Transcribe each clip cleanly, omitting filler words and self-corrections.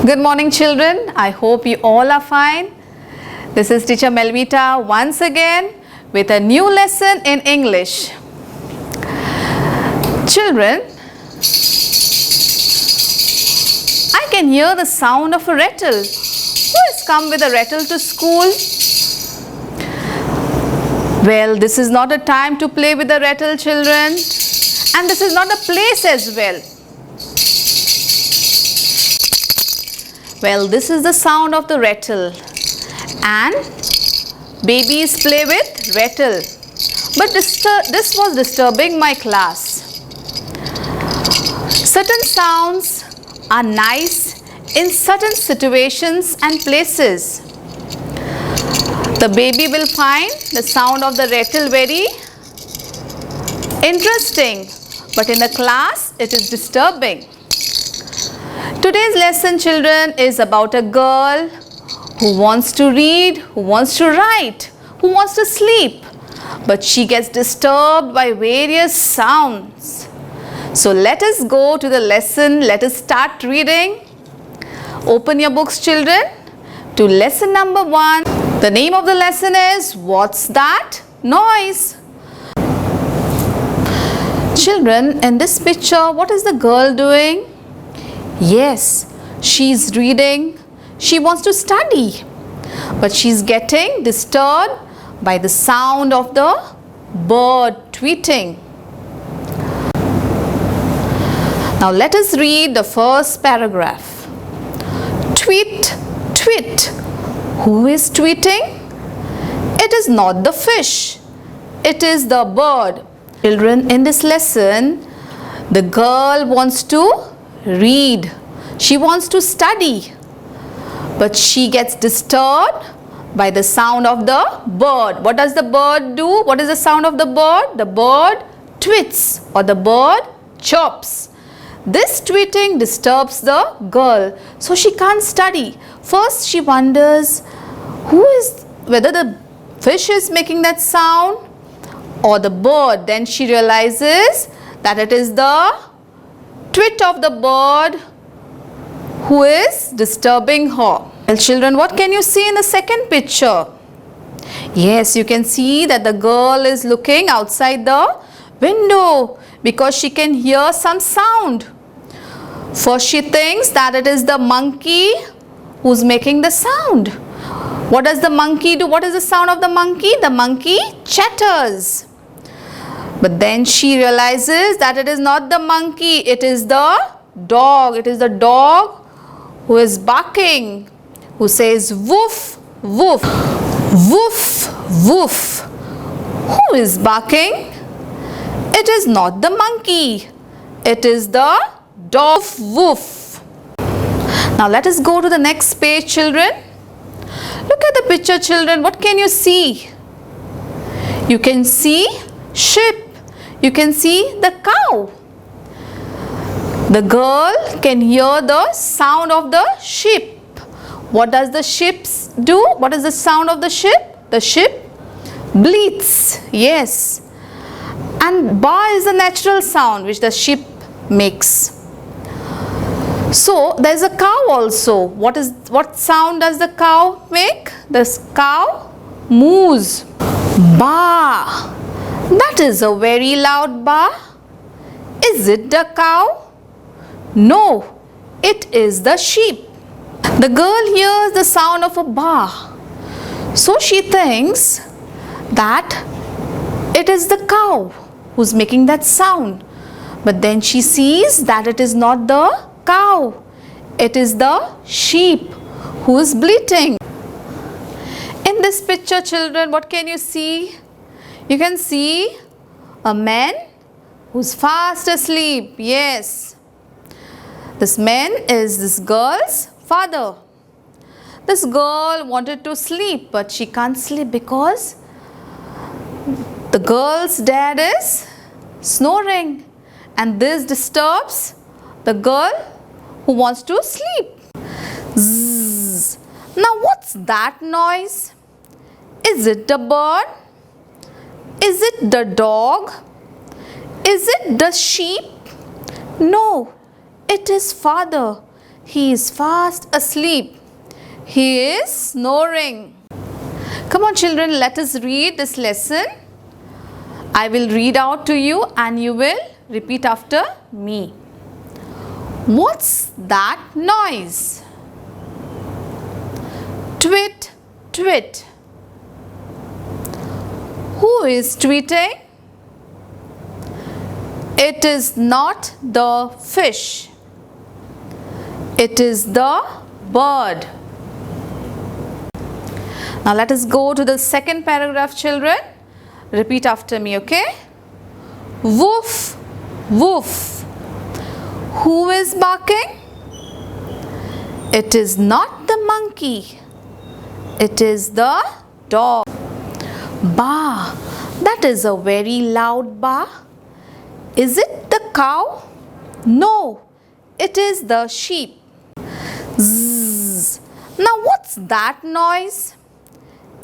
Good morning, children. I hope you all are fine. This is teacher Melvita once again with a new lesson in English. Children, I can hear the sound of a rattle. Who has come with a rattle to school? Well, this is not a time to play with the rattle, children. And this is not a place as well. Well, this is the sound of the rattle, and babies play with rattle. But this was disturbing my class. Certain sounds are nice in certain situations and places. The baby will find the sound of the rattle very interesting, but in the class it is disturbing. Today's lesson, children, is about a girl who wants to read, who wants to write, who wants to sleep, but she gets disturbed by various sounds. So let us go to the lesson. Let us start reading. Open your books, children, to lesson number 1. The name of the lesson is What's That Noise? Children, in this picture, what is the girl doing? Yes, she's reading. She wants to study, but she's getting disturbed by the sound of the bird tweeting. Now let us read the first paragraph. Tweet, tweet. Who is tweeting? It is not the fish. It is the bird. Children, in this lesson, the girl wants to read. She wants to study, but she gets disturbed by the sound of the bird. What does the bird do? What is the sound of the bird? The bird tweets or the bird chirps. This tweeting disturbs the girl, so she can't study. First she wonders whether the fish is making that sound or the bird. Then she realizes that it is the tweet of the bird who is disturbing her. Well, children, what can you see in the second picture? Yes, you can see that the girl is looking outside the window because she can hear some sound. First she thinks that it is the monkey who's making the sound. What does the monkey do? What is the sound of the monkey? The monkey chatters. But then she realizes that it is not the monkey, it is the dog. It is the dog who is barking, who says woof, woof, woof, woof. Who is barking? It is not the monkey, it is the dog. Woof. Now let us go to the next page, children. Look at the picture, children. What can you see? You can see sheep. You can see the cow. The girl can hear the sound of the sheep. What does the sheep do? What is the sound of the sheep? The sheep bleats. Yes. And ba is the natural sound which the sheep makes. So there is a cow also. What sound does the cow make? The cow moos. Ba. That is a very loud ba. Is it the cow? No, it is the sheep. The girl hears the sound of a ba. So she thinks that it is the cow who's making that sound. But then she sees that it is not the cow. It is the sheep who is bleating. In this picture, children, what can you see? You can see a man who's fast asleep. Yes. This man is this girl's father. This girl wanted to sleep, but she can't sleep because the girl's dad is snoring. And this disturbs the girl who wants to sleep. Zzz. Now what's that noise? Is it the bird? Is it the dog? Is it the sheep? No, it is father. He is fast asleep. He is snoring. Come on children, let us read this lesson. I will read out to you and you will repeat after me. What's that noise? Twit, twit. Who is tweeting? It is not the fish. It is the bird. Now let us go to the second paragraph, children. Repeat after me, okay? Woof, woof. Who is barking? It is not the monkey. It is the dog. Ba. That is a very loud ba. Is it the cow? No, it is the sheep. Zzz. Now what's that noise?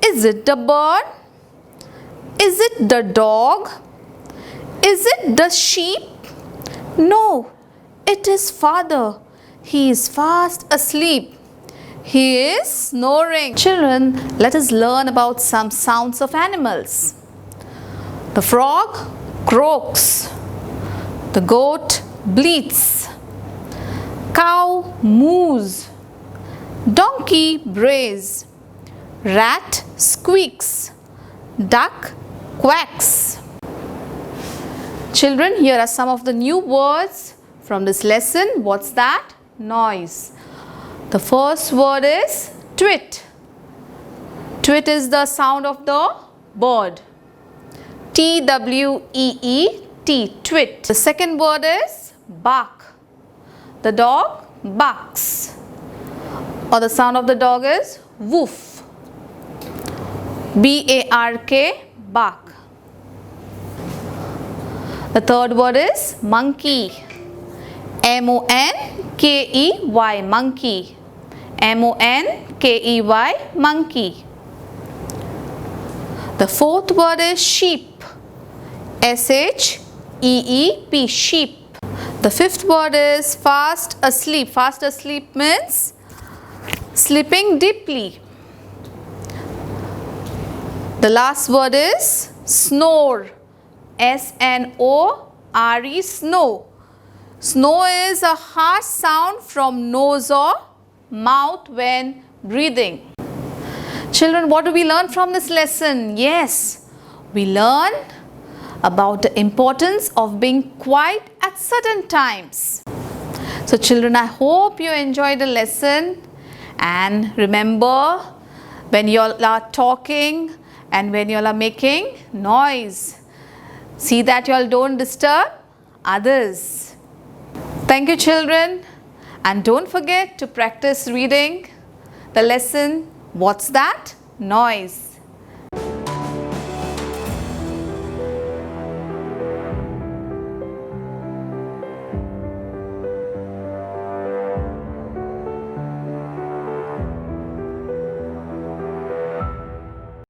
Is it the bird? Is it the dog? Is it the sheep? No, it is father. He is fast asleep. He is snoring. Children, let us learn about some sounds of animals. The frog croaks. The goat bleats. Cow moos. Donkey brays. Rat squeaks. Duck quacks. Children, here are some of the new words from this lesson. What's that? Noise. The first word is twit. Twit is the sound of the bird. T-W-E-E-T, twit. The second word is bark. The dog barks. Or the sound of the dog is woof. B-A-R-K, bark. The third word is monkey. M-O-N-K-E-Y, monkey. M-O-N-K-E-Y, monkey. The fourth word is sheep. S-H-E-E-P, sheep. The fifth word is fast asleep. Fast asleep means sleeping deeply. The last word is snore. S-N-O-R-E, snow. Snow is a harsh sound from nose or mouth when breathing. Children, what do we learn from this lesson? Yes, we learn about the importance of being quiet at certain times. So children, I hope you enjoyed the lesson, and remember, when you all are talking and when you all are making noise, see that you all don't disturb others. Thank you children, and don't forget to practice reading the lesson, What's That Noise?